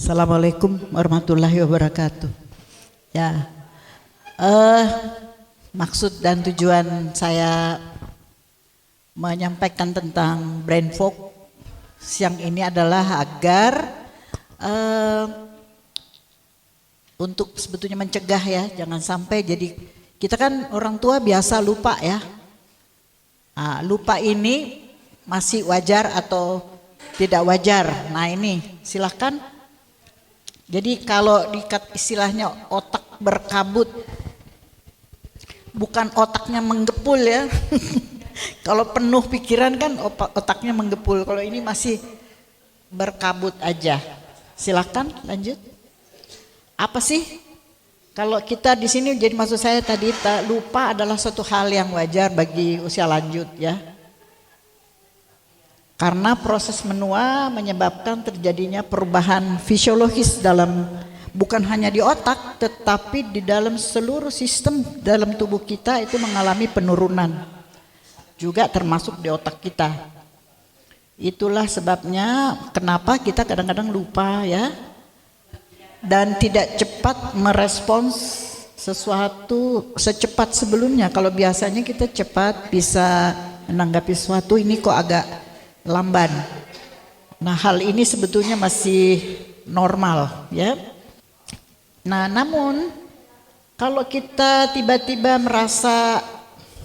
Assalamualaikum warahmatullahi wabarakatuh. Ya, maksud dan tujuan saya menyampaikan tentang brain fog siang ini adalah agar untuk sebetulnya mencegah ya, jangan sampai jadi kita kan orang tua biasa lupa ya. Nah, lupa ini masih wajar atau tidak wajar. Nah ini silahkan. Jadi kalau istilahnya otak berkabut, bukan otaknya menggepul ya. Kalau penuh pikiran kan otaknya menggepul. Kalau ini masih berkabut aja. Silahkan lanjut. Apa sih? Kalau kita di sini, jadi maksud saya tadi lupa adalah suatu hal yang wajar bagi usia lanjut ya. Karena proses menua menyebabkan terjadinya perubahan fisiologis dalam bukan hanya di otak, tetapi di dalam seluruh sistem dalam tubuh kita itu mengalami penurunan. Juga termasuk di otak kita. Itulah sebabnya kenapa kita kadang-kadang lupa ya. Dan tidak cepat merespons sesuatu secepat sebelumnya. Kalau biasanya kita cepat bisa menanggapi sesuatu, ini kok agak lamban. Nah hal ini sebetulnya masih normal ya. Nah namun kalau kita tiba-tiba merasa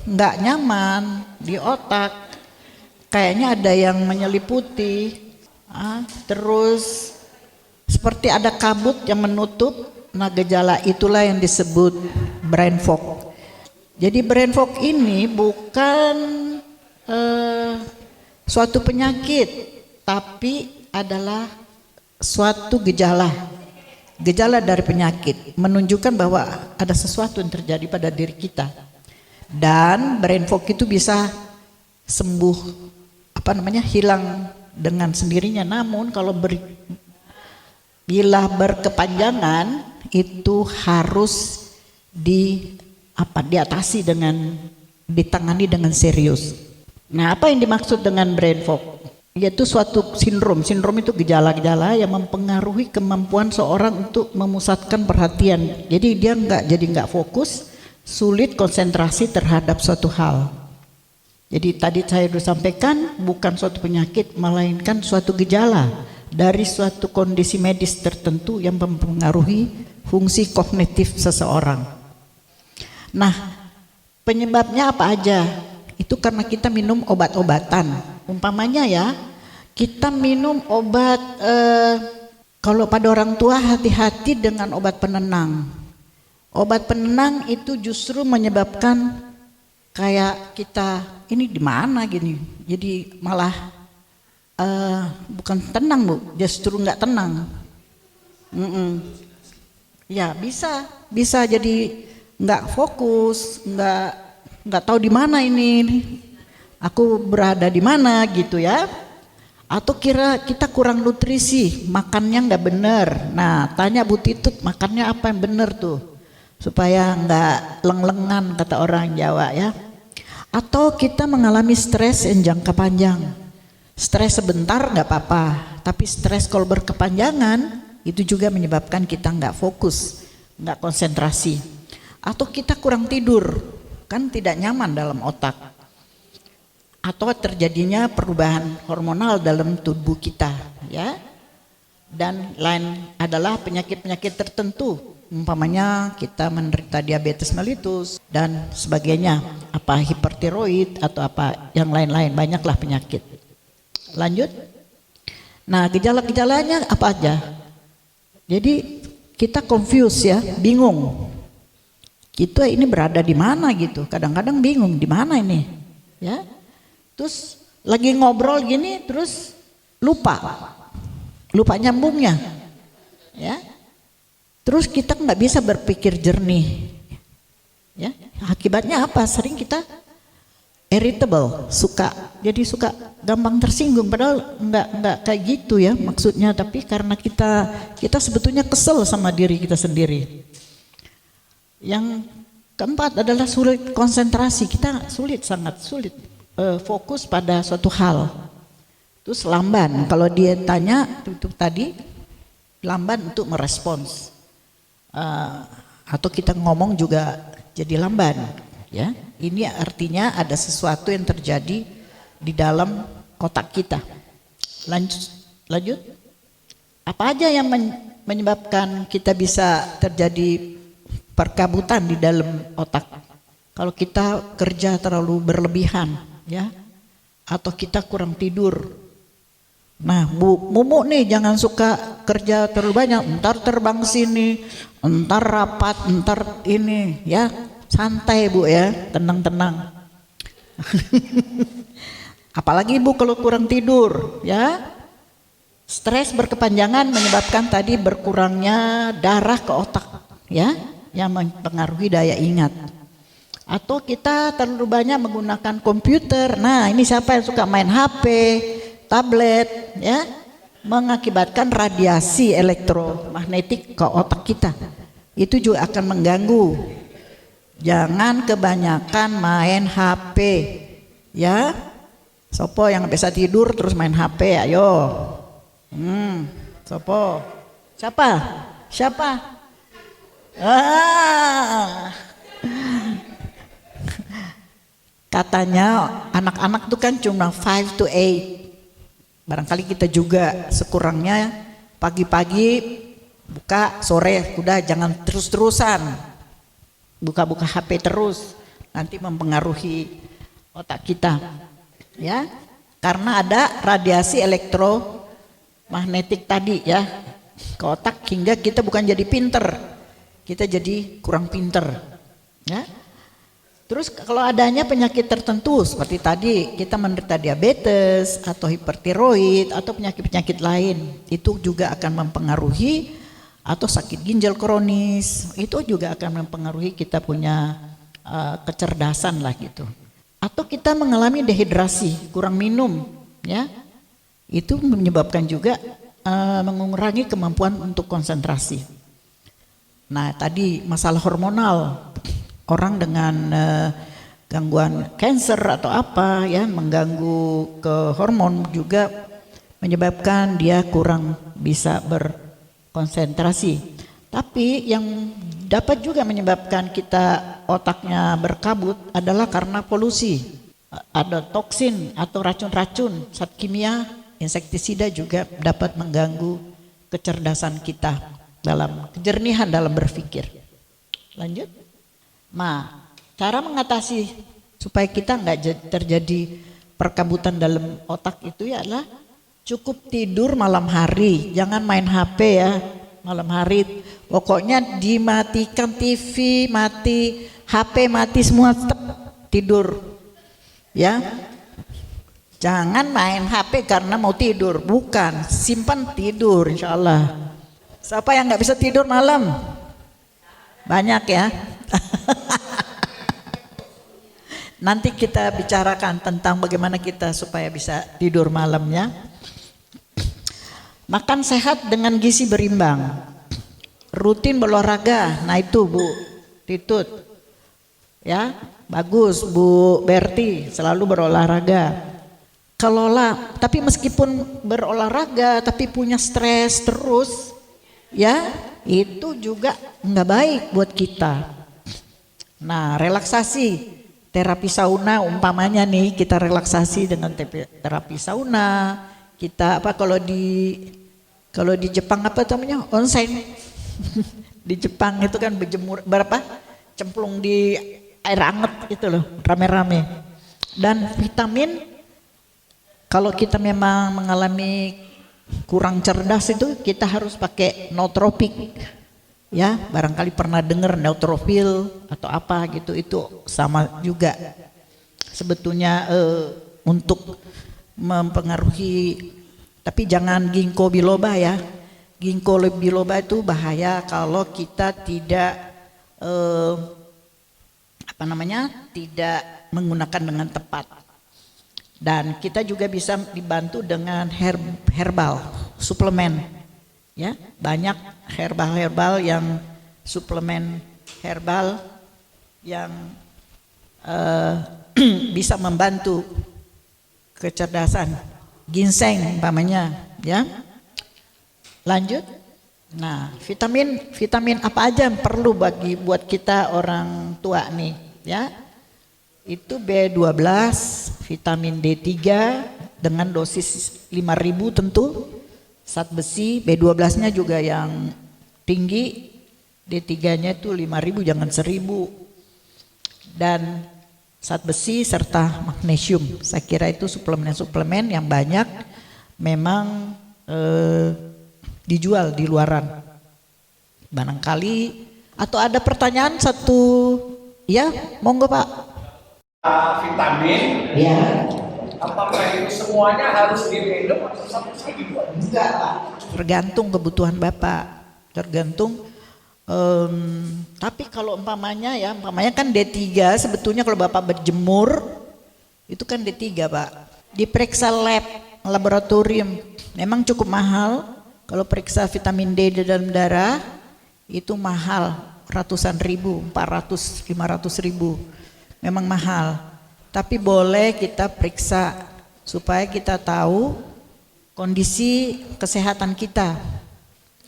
nggak nyaman di otak, kayaknya ada yang menyeliputi, terus seperti ada kabut yang menutup, nah gejala itulah yang disebut brain fog. Jadi brain fog ini bukan suatu penyakit, tapi adalah suatu gejala dari penyakit, menunjukkan bahwa ada sesuatu yang terjadi pada diri kita. Dan brain fog itu bisa sembuh, hilang dengan sendirinya. Namun kalau bila berkepanjangan itu harus diatasi ditangani dengan serius. Nah, apa yang dimaksud dengan brain fog? Yaitu suatu sindrom. Sindrom itu gejala-gejala yang mempengaruhi kemampuan seorang untuk memusatkan perhatian. Jadi dia nggak fokus, sulit konsentrasi terhadap suatu hal. Jadi tadi saya sudah sampaikan bukan suatu penyakit, melainkan suatu gejala dari suatu kondisi medis tertentu yang mempengaruhi fungsi kognitif seseorang. Nah, penyebabnya apa aja? Itu karena kita minum obat-obatan. Umpamanya ya, kita minum obat, kalau pada orang tua hati-hati dengan obat penenang. Obat penenang itu justru menyebabkan kayak kita ini di mana gini. Jadi malah bukan tenang Bu, justru nggak tenang. Ya bisa jadi nggak fokus, nggak tahu di mana ini, aku berada di mana gitu ya. Atau kita kurang nutrisi, makannya nggak bener. Nah tanya Bu Titut, makannya apa yang bener tuh supaya nggak leng-lengan kata orang Jawa ya. Atau kita mengalami stres yang jangka panjang. Stres sebentar nggak apa-apa, tapi stres kalau berkepanjangan itu juga menyebabkan kita nggak fokus, nggak konsentrasi. Atau kita kurang tidur, kan tidak nyaman dalam otak. Atau terjadinya perubahan hormonal dalam tubuh kita, ya. Dan lain adalah penyakit-penyakit tertentu, umpamanya kita menderita diabetes mellitus dan sebagainya, hipertiroid atau yang lain-lain, banyaklah penyakit. Lanjut. Nah gejala-gejalanya apa aja? Jadi kita confuse ya, bingung. Kita ini berada di mana gitu. Kadang-kadang bingung di mana ini, ya. Terus lagi ngobrol gini, terus lupa nyambungnya, ya. Terus kita nggak bisa berpikir jernih, ya. Akibatnya apa? Sering kita irritable, suka gampang tersinggung, padahal enggak kayak gitu ya maksudnya, tapi karena kita sebetulnya kesel sama diri kita sendiri. Yang keempat adalah sulit konsentrasi, kita sangat sulit fokus pada suatu hal. Terus lamban, kalau dia tanya itu tadi lamban untuk merespons. Atau kita ngomong juga jadi lamban, ya. Ini artinya ada sesuatu yang terjadi di dalam otak kita. Lanjut. Apa aja yang menyebabkan kita bisa terjadi perkabutan di dalam otak? Kalau kita kerja terlalu berlebihan, ya, atau kita kurang tidur. Nah, Mumu nih jangan suka kerja terlalu banyak, entar terbang sini, entar rapat, entar ini, ya. Santai Bu ya, tenang-tenang. Apalagi Bu kalau kurang tidur, ya. Stres berkepanjangan menyebabkan tadi berkurangnya darah ke otak, ya, yang mempengaruhi daya ingat. Atau kita terlalu banyak menggunakan komputer. Nah, ini siapa yang suka main HP, tablet, ya, mengakibatkan radiasi elektromagnetik ke otak kita. Itu juga akan mengganggu. Jangan kebanyakan main HP, ya. Sopo yang bisa tidur terus main HP, ayo. Sopo? Siapa? Katanya anak-anak tuh kan cuma 5 to 8. Barangkali kita juga sekurangnya pagi-pagi buka, sore udah jangan terus-terusan buka-buka HP terus, nanti mempengaruhi otak kita, ya, karena ada radiasi elektromagnetik tadi, ya, ke otak hingga kita bukan jadi pinter, kita jadi kurang pinter, ya. Terus kalau adanya penyakit tertentu seperti tadi kita menderita diabetes atau hipertiroid atau penyakit-penyakit lain, itu juga akan mempengaruhi, atau sakit ginjal kronis, itu juga akan mempengaruhi kita punya kecerdasan lah gitu. Atau kita mengalami dehidrasi, kurang minum, ya, itu menyebabkan juga mengurangi kemampuan untuk konsentrasi. Nah, tadi masalah hormonal, orang dengan gangguan kanker atau apa, ya, mengganggu ke hormon juga menyebabkan dia kurang bisa berkonsentrasi. Tapi yang dapat juga menyebabkan kita otaknya berkabut adalah karena polusi. Ada toksin atau racun-racun, zat kimia, insektisida juga dapat mengganggu kecerdasan kita dalam kejernihan dalam berpikir. Lanjut. Nah, cara mengatasi supaya kita nggak terjadi perkabutan dalam otak itu ya adalah cukup tidur malam hari, jangan main HP ya malam hari. Pokoknya dimatikan TV, mati HP, mati semua, tidur, ya. Jangan main HP karena mau tidur, bukan, simpan tidur, insya Allah. Siapa yang nggak bisa tidur malam? Banyak ya. Nanti kita bicarakan tentang bagaimana kita supaya bisa tidur malamnya. Makan sehat dengan gizi berimbang, rutin berolahraga. Nah itu Bu Titut, ya, bagus Bu Berti, selalu berolahraga. Kelola, tapi meskipun berolahraga tapi punya stres terus, ya, itu juga nggak baik buat kita. Nah, relaksasi, terapi sauna umpamanya nih, kita relaksasi dengan terapi sauna. Kita apa kalau di Jepang apa namanya, onsen. Di Jepang itu kan berjemur berapa cemplung di air hangat gitu loh, rame-rame. Dan vitamin, kalau kita memang mengalami kurang cerdas itu kita harus pakai nootropik, ya, barangkali pernah dengar neutrofil atau apa gitu, itu sama juga sebetulnya untuk mempengaruhi. Tapi jangan ginkgo biloba ya, ginkgo biloba itu bahaya kalau kita tidak tidak menggunakan dengan tepat. Dan kita juga bisa dibantu dengan herbal suplemen, ya, banyak herbal yang suplemen herbal yang bisa membantu kecerdasan, ginseng umpamanya, ya. Lanjut, Nah, vitamin apa aja yang perlu buat kita orang tua nih, ya? Itu B12, vitamin D3 dengan dosis 5.000 tentu. Zat besi B12-nya juga yang tinggi, D3-nya itu 5.000 jangan 1.000. Dan zat besi serta magnesium. Saya kira itu suplemen-suplemen yang banyak memang dijual di luaran. Barangkali atau ada pertanyaan satu, ya monggo Pak. Vitamin, Ya. apakah itu semuanya harus diminum atau satu saja? Enggak Pak. Tergantung kebutuhan Bapak. Tergantung. Tapi kalau umpamanya kan D3 sebetulnya kalau Bapak berjemur itu kan D3 Pak. Diperiksa laboratorium memang cukup mahal. Kalau periksa vitamin D di dalam darah itu mahal, ratusan ribu, 400, 500 ribu. Memang mahal. Tapi boleh kita periksa supaya kita tahu kondisi kesehatan kita.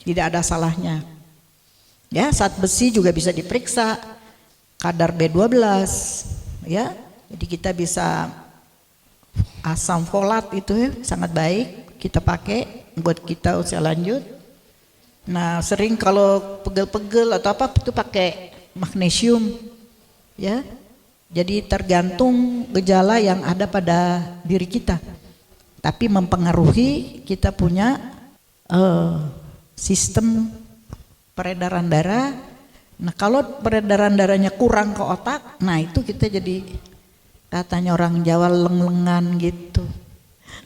Tidak ada salahnya. Ya, zat besi juga bisa diperiksa, kadar B12, ya. Jadi kita bisa asam folat itu ya, sangat baik kita pakai buat kita usia lanjut. Nah, sering kalau pegel-pegel atau apa itu pakai magnesium, ya. Jadi tergantung gejala yang ada pada diri kita. Tapi mempengaruhi kita punya sistem peredaran darah. Nah, kalau peredaran darahnya kurang ke otak, nah itu kita jadi katanya orang Jawa leng-lengan gitu.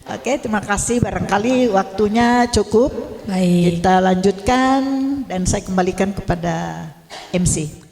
Oke, terima kasih. Barangkali waktunya cukup. Baik. Kita lanjutkan dan saya kembalikan kepada MC.